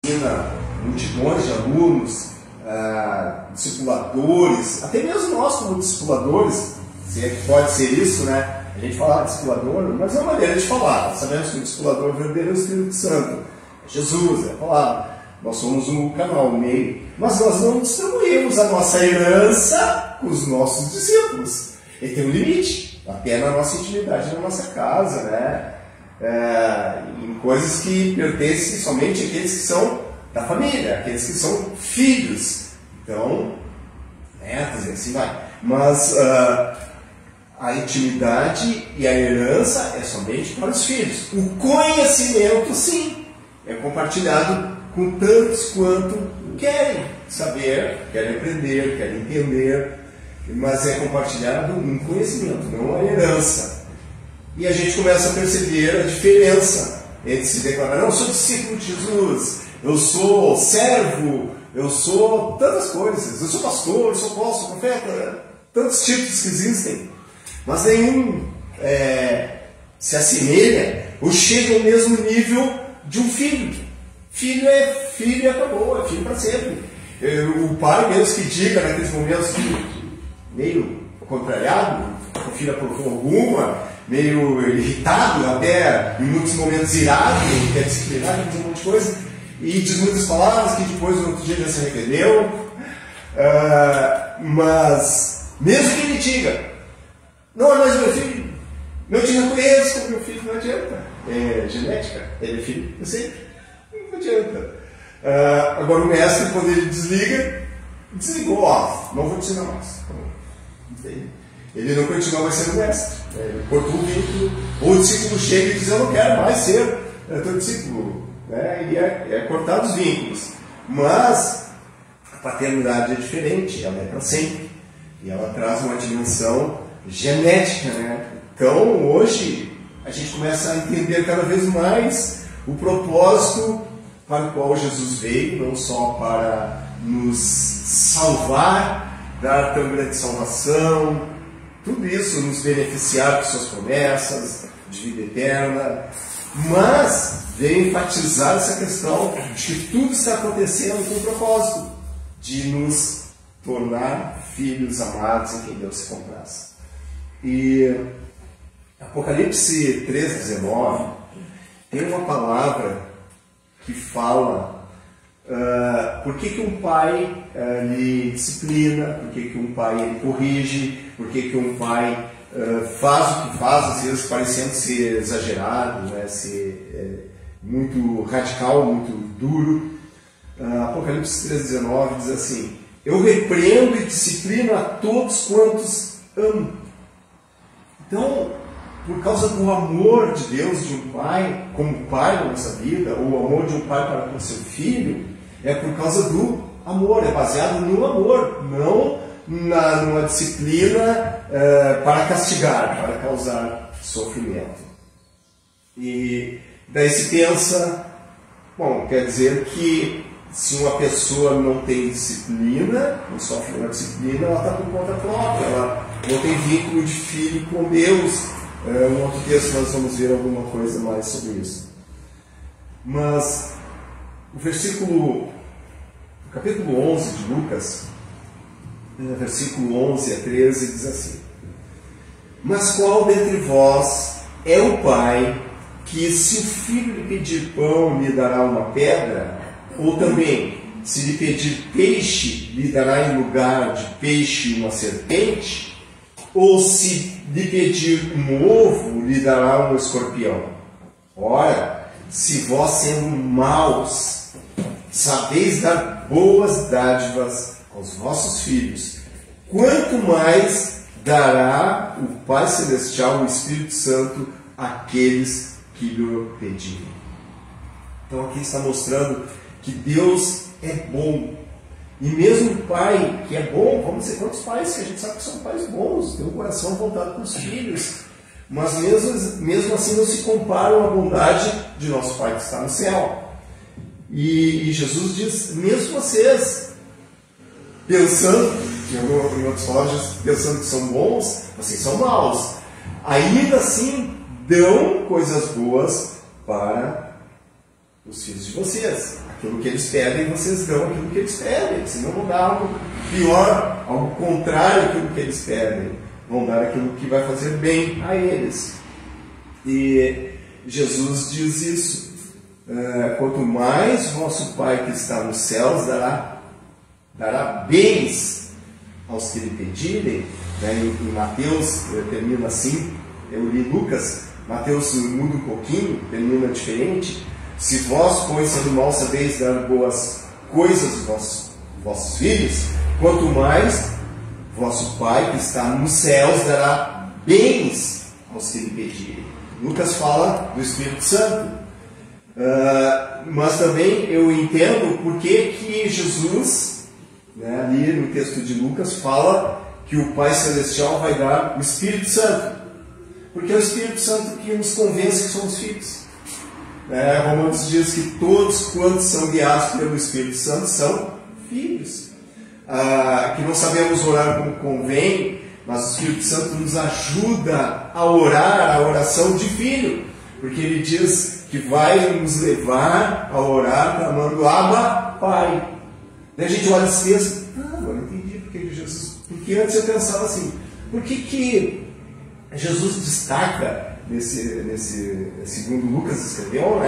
ensina multidões de alunos, discipuladores, até mesmo nós como discipuladores, se é que pode ser isso, né? A gente fala discipulador, mas é uma maneira de falar. Sabemos que o discipulador verdadeiro é o Espírito Santo, é Jesus, é a palavra. Nós somos um canal, um meio. Mas nós não distribuímos a nossa herança com os nossos discípulos. Ele tem um limite, até na nossa intimidade, na nossa casa, né? Em coisas que pertencem somente àqueles que são da família, aqueles que são filhos. Então, assim vai. Mas a intimidade e a herança é somente para os filhos. O conhecimento, sim, é compartilhado com tantos quanto querem saber, querem aprender, querem entender, mas é compartilhado um conhecimento, não uma herança. E a gente começa a perceber a diferença entre se declarar: não, eu sou discípulo de Jesus, eu sou servo, eu sou tantas coisas, eu sou pastor, eu sou apóstolo, sou profeta, tantos tipos que existem, mas nenhum se assemelha ou chega ao mesmo nível de um filho. Filho é filho e acabou, é filho para sempre. O pai mesmo que diga naqueles momentos meio contrariado, com filha por alguma, meio irritado, até em muitos momentos irado, quer disciplinar, quer dizer um monte de coisa, e diz muitas palavras que depois no outro dia já se arrependeu. Mas mesmo que ele diga: não, mas meu filho, não te reconheço como meu filho, não adianta. É genética, ele é filho, eu sei. Não adianta. Agora o mestre, quando ele desligou, não vou te ensinar mais. Ele não continua mais sendo mestre. Ele cortou o vínculo. Ou o discípulo chega e diz: eu não quero mais ser teu discípulo. E é cortar os vínculos. Mas a paternidade é diferente, ela é para sempre. E ela traz uma dimensão genética, né? Então hoje a gente começa a entender cada vez mais o propósito para o qual Jesus veio, não só para nos salvar, dar tão grande salvação, tudo isso nos beneficiar de suas promessas, de vida eterna, mas veio enfatizar essa questão de que tudo está acontecendo com o propósito de nos tornar filhos amados em quem Deus se compraz. E Apocalipse 3,19 tem uma palavra que fala por que um pai lhe disciplina, por que um pai ele corrige, por que um pai faz o que faz, às vezes parecendo ser exagerado, né, ser muito radical, muito duro. Apocalipse 3,19 diz assim: eu repreendo e disciplino a todos quantos amo. Então, por causa do amor de Deus, de um pai, como pai na nossa vida, ou o amor de um pai para com seu filho, é por causa do amor, é baseado no amor, não numa disciplina para castigar, para causar sofrimento. E daí se pensa, bom, quer dizer que se uma pessoa não tem disciplina, não sofre uma disciplina, ela está por conta própria, ela não tem vínculo de filho com Deus. Um outro texto nós vamos ver alguma coisa mais sobre isso. Mas o capítulo 11 de Lucas, versículo 11 a 13, diz assim: mas qual dentre vós é o pai que, se o filho lhe pedir pão, lhe dará uma pedra? Ou também, se lhe pedir peixe, lhe dará em lugar de peixe uma serpente? Ou se lhe pedir um ovo, lhe dará um escorpião? Ora, se vós, sendo maus, sabeis dar boas dádivas aos vossos filhos, quanto mais dará o Pai Celestial, o Espírito Santo, àqueles que lhe pedirem. Então aqui está mostrando que Deus é bom. E mesmo um pai que é bom, vamos dizer, quantos pais que a gente sabe que são pais bons, tem um coração voltado para os filhos, mas mesmo assim não se comparam à bondade de nosso Pai que está no céu. E Jesus diz: mesmo vocês, pensando, em outras palavras, pensando que são bons, vocês são maus, ainda assim dão coisas boas para os filhos de vocês. Aquilo que eles pedem, vocês dão aquilo que eles pedem. Senão vão dar algo pior, algo contrário àquilo que eles pedem. Vão dar aquilo que vai fazer bem a eles. E Jesus diz isso. Quanto mais vosso Pai que está nos céus dará bens aos que lhe pedirem. Em Mateus termina assim. Eu li Lucas. Mateus muda um pouquinho, termina diferente. Se vós, pois, sendo mal, sabeis dar boas coisas aos vossos filhos, quanto mais vosso Pai que está nos céus dará bens aos que lhe pedirem. Lucas fala do Espírito Santo. Mas também eu entendo por que Jesus, ali no texto de Lucas, fala que o Pai Celestial vai dar o Espírito Santo. Porque é o Espírito Santo que nos convence que somos filhos. Romanos diz que todos quantos são guiados pelo Espírito Santo são filhos. Que não sabemos orar como convém, mas o Espírito Santo nos ajuda a orar a oração de filho. Porque ele diz que vai nos levar a orar clamando Abba, Pai. Daí a gente olha esse texto, agora eu entendi porque Jesus. Porque antes eu pensava assim, por que Jesus destaca segundo Lucas escreveu,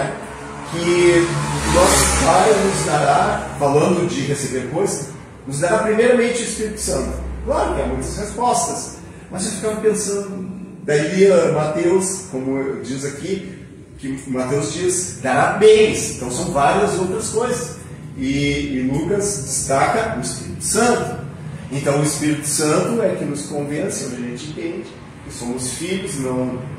que nosso Pai nos dará, falando de receber coisas, nos dará primeiramente o Espírito Santo. Claro que há muitas respostas, mas eu ficava pensando, daí Mateus, como diz aqui, que Mateus diz, dará bens, então são várias outras coisas, e Lucas destaca o Espírito Santo. Então o Espírito Santo é que nos convence, onde a gente entende que somos filhos, não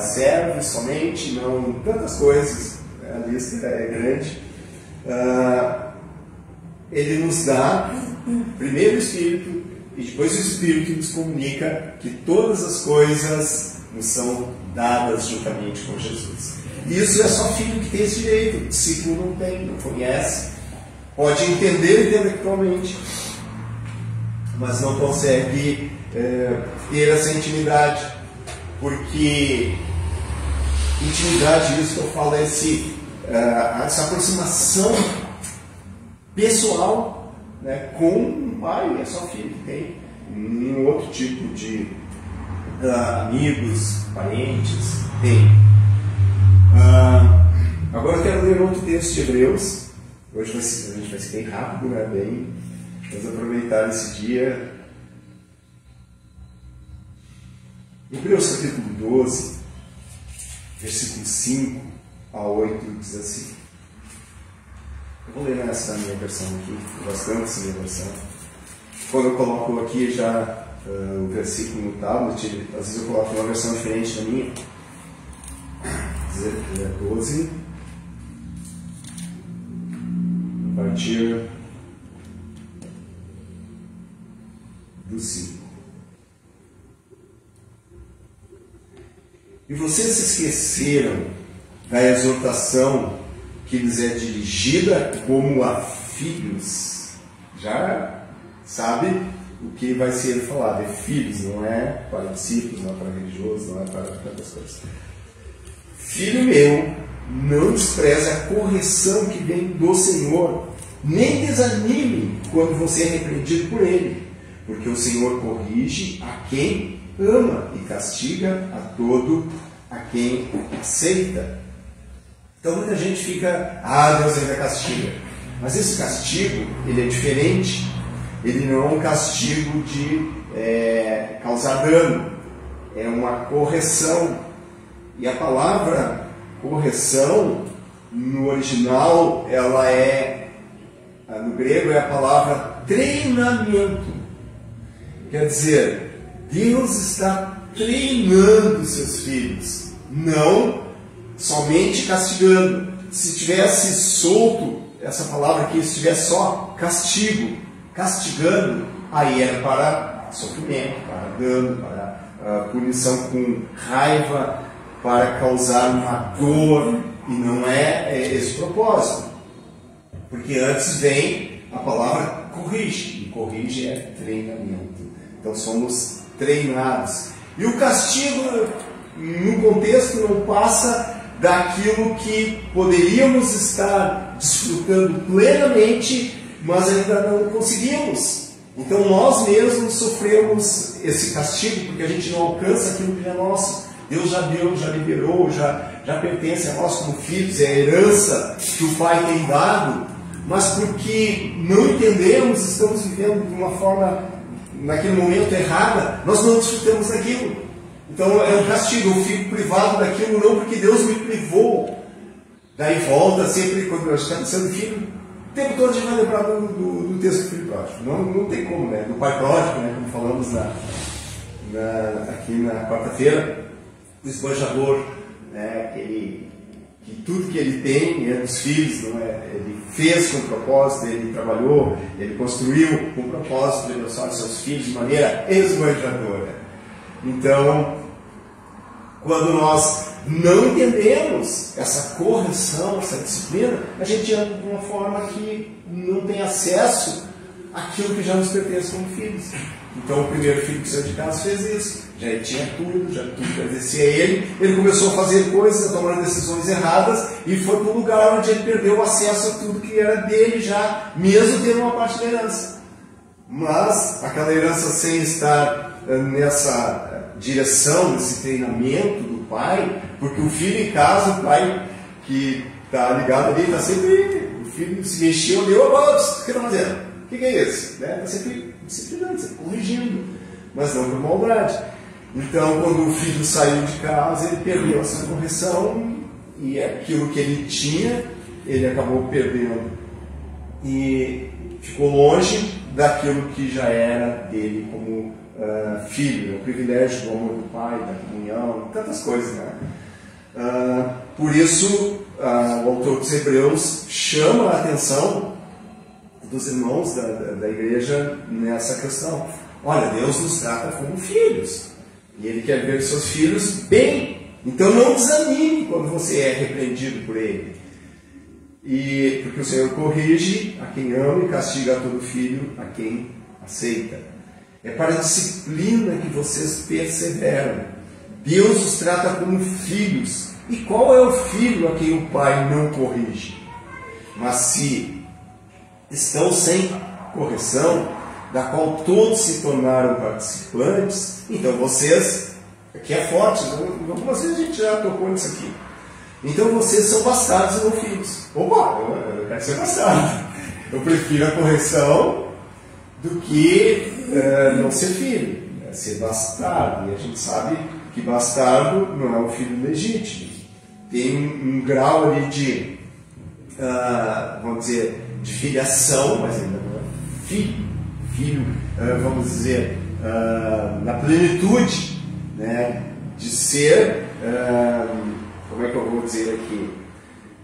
servos somente, não tantas coisas, a lista é grande. Ele nos dá primeiro o Espírito e depois o Espírito nos comunica que todas as coisas nos são dadas juntamente com Jesus. Isso é só filho que tem esse direito, discípulo não tem, não conhece, pode entender intelectualmente, mas não consegue ter essa intimidade, porque intimidade, isso que eu falo, é essa aproximação pessoal, com um pai, é só filho que tem, nenhum outro tipo de amigos, parentes, tem. Agora eu quero ler outro texto de Hebreus. Hoje a gente vai ser bem rápido, vamos aproveitar esse dia. Hebreus capítulo 12, versículo 5 a 8, diz assim. Eu vou ler nessa minha versão aqui, eu gosto tanto dessa minha versão. Quando eu coloco aqui já o versículo no tablet, às vezes eu coloco uma versão diferente da minha. 12, a partir do 5. E vocês se esqueceram da exortação que lhes é dirigida como a filhos. Já sabe o que vai ser falado. É filhos, não é para discípulos, não é para religiosos, não é para tantas coisas. Filho meu, não despreze a correção que vem do Senhor, nem desanime quando você é repreendido por Ele, porque o Senhor corrige a quem ama e castiga a todo a quem aceita. Então muita gente fica, Deus ainda castiga. Mas esse castigo, ele é diferente. Ele não é um castigo de causar dano. É uma correção. E a palavra correção, no original, ela no grego é a palavra treinamento. Quer dizer, Deus está treinando seus filhos, não somente castigando. Se tivesse solto essa palavra aqui, se tivesse só castigo, castigando, aí era para sofrimento, para dano, para punição com raiva, para causar uma dor, e não é esse o propósito. Porque antes vem a palavra corrige, e corrige é treinamento. Então somos treinados. E o castigo, no contexto, não passa daquilo que poderíamos estar desfrutando plenamente, mas ainda não conseguimos. Então nós mesmos sofremos esse castigo, porque a gente não alcança aquilo que é nosso. Deus já deu, já liberou, já pertence a nós como filhos, é a herança que o Pai tem dado, mas porque não entendemos, estamos vivendo de uma forma, naquele momento, errada, nós não desfrutamos daquilo. Então é um castigo, eu fico privado daquilo não porque Deus me privou. Daí volta sempre, quando nós estamos sendo filho, o tempo todo a gente vai lembrar do texto do filho pródigo. Não tem como, né? Do pai pródigo, né? Como falamos aqui na quarta-feira, o esbanjador, né? Que tudo que ele tem é dos filhos, não é? Ele fez com propósito, ele trabalhou, ele construiu com propósito de abençoar seus filhos de maneira esbanjadora. Então, quando nós não entendemos essa correção, essa disciplina, a gente anda de uma forma que não tem acesso àquilo que já nos pertence como filhos. Então o primeiro filho que saiu de casa fez isso, já tinha tudo, já tudo pertencia a ele começou a fazer coisas, a tomar decisões erradas e foi para um lugar onde ele perdeu o acesso a tudo que era dele já, mesmo tendo uma parte da herança. Mas aquela herança sem estar nessa direção, nesse treinamento do pai, porque o filho em casa, o pai que está ligado ali, está sempre, o filho se mexeu, deu, o que está fazendo? O que é isso? Está sempre disciplinando, sempre corrigindo, mas não por maldade. Então, quando o filho saiu de casa, ele perdeu essa correção e aquilo que ele tinha, ele acabou perdendo e ficou longe daquilo que já era dele como filho, o privilégio do amor do pai, da comunhão, tantas coisas, né? Por isso, o autor dos Hebreus chama a atenção dos irmãos da igreja nessa questão. Olha, Deus nos trata como filhos e Ele quer ver seus filhos bem. Então não desanime quando você é repreendido por Ele. Porque o Senhor corrige a quem ama e castiga a todo filho a quem aceita. É para a disciplina que vocês perseveram. Deus os trata como filhos. E qual é o filho a quem o pai não corrige? Mas se estão sem correção, da qual todos se tornaram participantes, então vocês, aqui é forte, algumas vezes a gente já tocou nisso aqui. Então vocês são bastardos e não filhos. Opa, eu quero ser bastardo. Eu prefiro a correção do que não ser filho, ser bastardo. E a gente sabe que bastardo não é um filho legítimo. Tem um grau ali de, vamos dizer, de filiação, mas ainda não é filho. Filho, vamos dizer, na plenitude, né, de ser, como é que eu vou dizer aqui,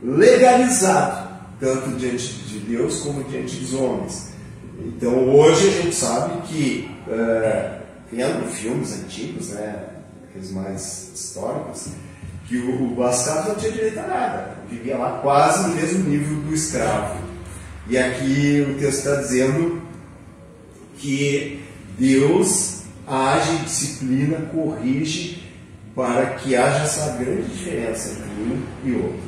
legalizado, tanto diante de Deus como diante dos homens. Então hoje a gente sabe que, vendo filmes antigos, né, aqueles mais históricos, que o bastardo não tinha direito a nada, vivia lá quase no mesmo nível do escravo. E aqui o texto está dizendo que Deus age, disciplina, corrige para que haja essa grande diferença entre um e outro.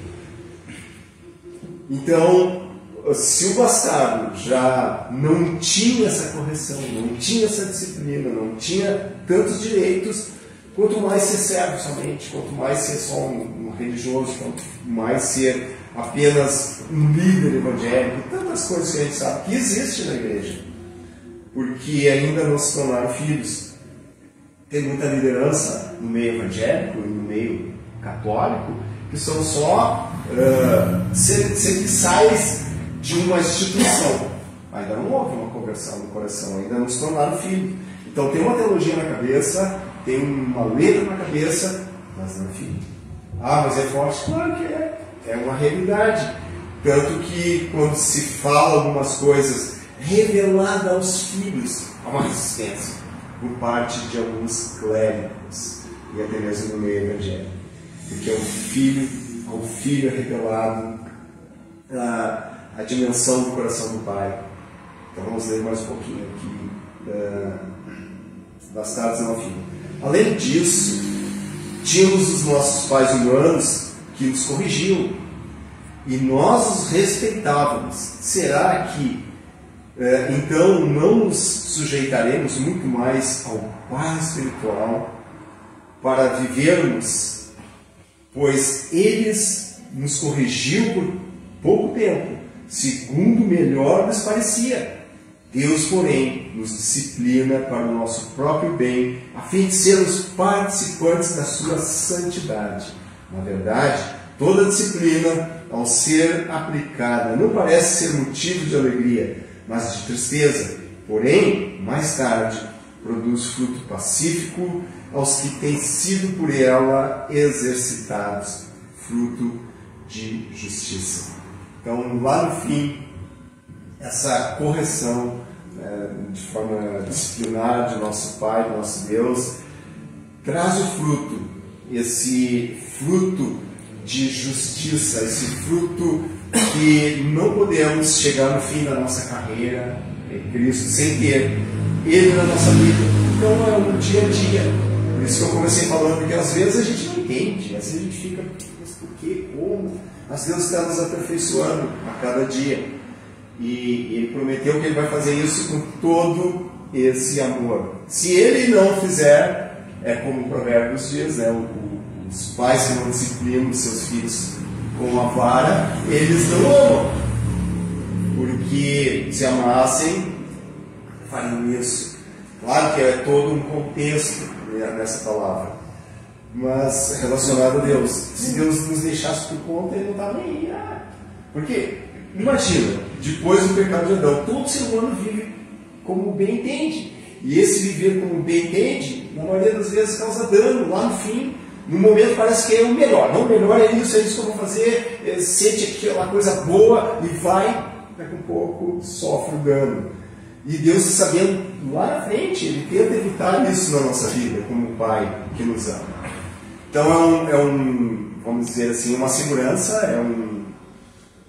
Então, se o bastardo já não tinha essa correção, não tinha essa disciplina, não tinha tantos direitos, quanto mais ser servo somente, quanto mais ser só um religioso, quanto mais ser apenas um líder evangélico, tantas coisas que a gente sabe que existe na igreja, porque ainda não se tornaram filhos. Tem muita liderança no meio evangélico e no meio católico que são só serviçais de uma instituição. Ainda não houve uma conversão no coração, ainda não se tornaram filhos. Então tem uma teologia na cabeça, tem uma letra na cabeça, mas não é filho. Ah, mas é forte? Claro que é. É uma realidade. Tanto que quando se fala algumas coisas revelada aos filhos, há uma resistência por parte de alguns clérigos e até mesmo no meio evangélico, porque ao filho é revelado a dimensão do coração do pai. Então vamos ler mais um pouquinho aqui, bastardos não filho. Além disso, tínhamos os nossos pais humanos que nos corrigiu. E nós os respeitávamos. Será que então não nos sujeitaremos muito mais ao Pai espiritual para vivermos? Pois eles nos corrigiu por pouco tempo, segundo melhor nos parecia. Deus, porém, nos disciplina para o nosso próprio bem, a fim de sermos participantes da sua santidade. Na verdade, toda disciplina, ao ser aplicada, não parece ser motivo de alegria, mas de tristeza. Porém, mais tarde, produz fruto pacífico aos que têm sido por ela exercitados, fruto de justiça. Então, lá no fim, essa correção de forma disciplinar de nosso Pai, de nosso Deus, traz o fruto, esse fruto de justiça, esse fruto que não podemos chegar no fim da nossa carreira em Cristo sem ter Ele na nossa vida. Então é um dia a dia. Por isso que eu comecei falando que às vezes a gente não entende, às vezes a gente fica, mas por quê? Como? Mas Deus está nos aperfeiçoando a cada dia. E Ele prometeu que Ele vai fazer isso com todo esse amor. Se Ele não fizer, é como o Provérbios diz, os pais que não disciplinam os seus filhos com a vara, eles não amam. Porque se amassem, fariam isso. Claro que é todo um contexto nessa palavra, mas relacionado a Deus. Se Deus nos deixasse por conta, Ele não estava nem aí. Porque, imagina, depois do pecado de Adão, todo ser humano vive como bem entende. E esse viver como bem entende, na maioria das vezes causa dano lá no fim. No momento parece que é o melhor. Não, o melhor é isso que eu vou fazer, sente aquela coisa boa e vai, daqui a pouco sofre o dano. E Deus, sabendo lá na frente, Ele tenta evitar isso na nossa vida, como o Pai que nos ama. Então vamos dizer assim, uma segurança,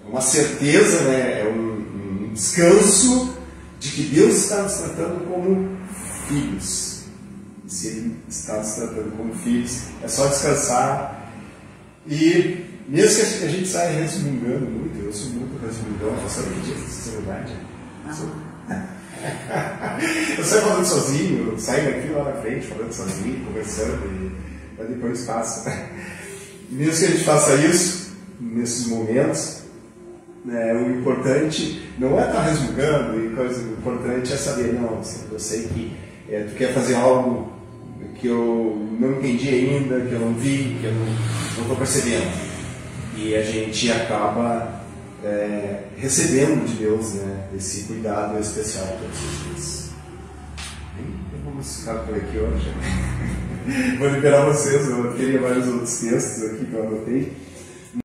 uma certeza, né? É um descanso de que Deus está nos tratando como filhos. Se Ele está nos tratando como filhos, é só descansar. E mesmo que a gente saia resmungando muito, eu sou muito resmungão, eu sabia disso, é verdade. Eu saio falando sozinho, saio daqui lá na frente falando sozinho, conversando, mas depois passa. Mesmo que a gente faça isso nesses momentos, o importante não é estar resmungando, o importante é saber, não, eu sei que tu quer fazer algo que eu não entendi ainda, que eu não vi, que eu não estou percebendo. E a gente acaba recebendo de Deus, né, esse cuidado especial todos os dias. Então vamos ficar por aqui hoje. Vou liberar vocês, eu teria vários outros textos aqui que eu anotei.